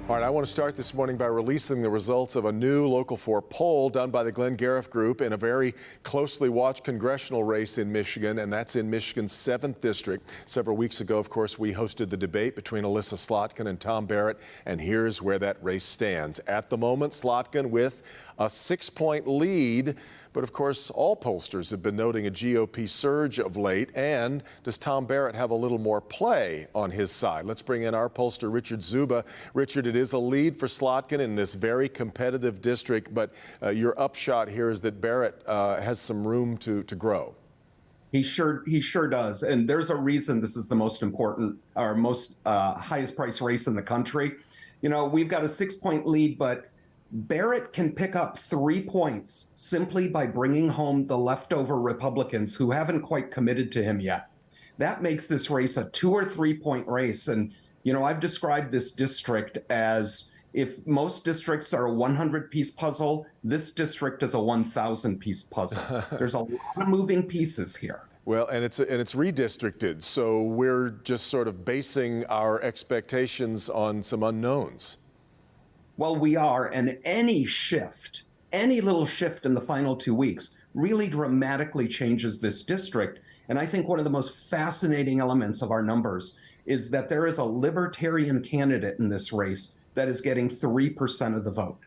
All right, I want to start this morning by releasing the results of a new Local 4 poll done by the Glenn Gariff Group in a very closely watched congressional race in Michigan, and that's in Michigan's 7th District. Several weeks ago, of course, we hosted the debate between Alyssa Slotkin and Tom Barrett, and here's where that race stands. At the moment, Slotkin with a 6-point lead, but of course, all pollsters have been noting a GOP surge of late. And does Tom Barrett have a little more play on his side? Let's bring in our pollster, Richard Zuba. Richard, it is a lead for Slotkin in this very competitive district, but your upshot here is that Barrett has some room to grow. He sure does. And there's a reason this is the most important or most highest price race in the country. You know, we've got a 6-point lead, but Barrett can pick up 3 points simply by bringing home the leftover Republicans who haven't quite committed to him yet. That makes this race a 2 or 3 point race. And, you know, I've described this district as, if most districts are a 100-piece puzzle, this district is a 1,000-piece puzzle. There's a lot of moving pieces here. Well, and it's redistricted, so we're just sort of basing our expectations on some unknowns. Well, we are, and any shift, any little shift in the final 2 weeks really dramatically changes this district. And I think one of the most fascinating elements of our numbers is that there is a libertarian candidate in this race that is getting 3% of the vote.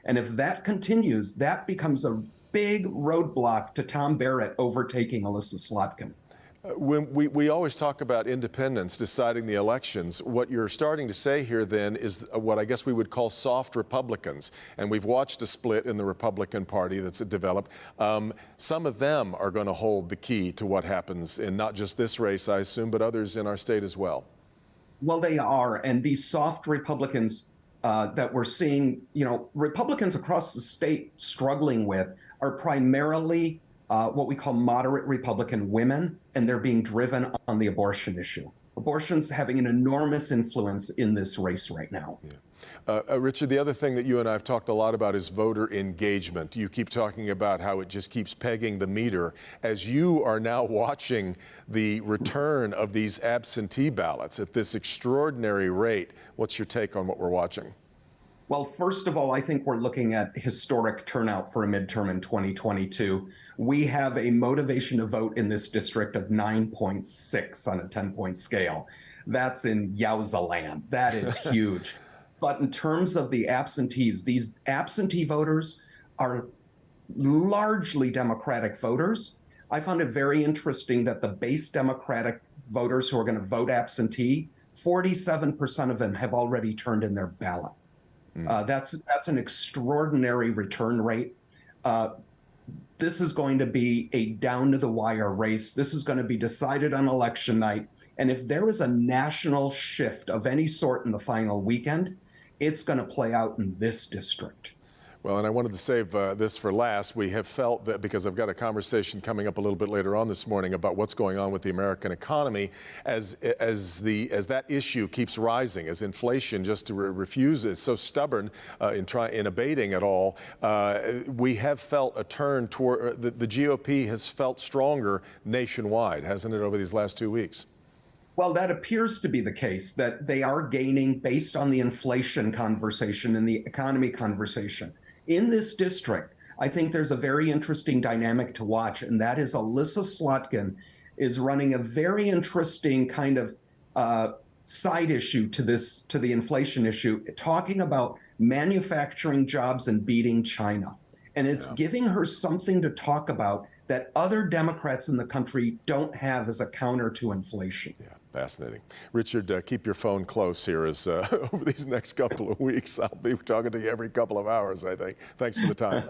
And if that continues, that becomes a big roadblock to Tom Barrett overtaking Alyssa Slotkin. When we always talk about independents deciding the elections, what you're starting to say here then is what I guess we would call soft Republicans. And we've watched a split in the Republican Party that's developed. Some of them are going to hold the key to what happens in not just this race, I assume, but others in our state as well. Well, they are. And these soft Republicans that we're seeing, you know, Republicans across the state struggling with are primarily what we call moderate Republican women, and they're being driven on the abortion issue. Abortion's having an enormous influence in this race right now. Yeah. Richard, the other thing that you and I have talked a lot about is voter engagement. You keep talking about how it just keeps pegging the meter. As you are now watching the return of these absentee ballots at this extraordinary rate, what's your take on what we're watching? Well, first of all, I think we're looking at historic turnout for a midterm in 2022. We have a motivation to vote in this district of 9.6 on a 10-point scale. That's in Yowza land. That is huge. But in terms of the absentees, these absentee voters are largely Democratic voters. I found it very interesting that the base Democratic voters who are going to vote absentee, 47% of them have already turned in their ballot. That's an extraordinary return rate. This is going to be a down-to-the-wire race. This is going to be decided on election night. And if there is a national shift of any sort in the final weekend, it's going to play out in this district. Well, and I wanted to save this for last. We have felt that, because I've got a conversation coming up a little bit later on this morning about what's going on with the American economy, as that issue keeps rising, as inflation just refuses, so stubborn in abating at all. We have felt a turn toward the GOP has felt stronger nationwide, hasn't it, over these last 2 weeks? Well, that appears to be the case, that they are gaining based on the inflation conversation and the economy conversation. In this district, I think there's a very interesting dynamic to watch, and that is Alyssa Slotkin is running a very interesting kind of side issue to the inflation issue, talking about manufacturing jobs and beating China. And it's giving her something to talk about that other Democrats in the country don't have as a counter to inflation. Yeah, fascinating. Richard, keep your phone close here as over these next couple of weeks. I'll be talking to you every couple of hours, I think. Thanks for the time.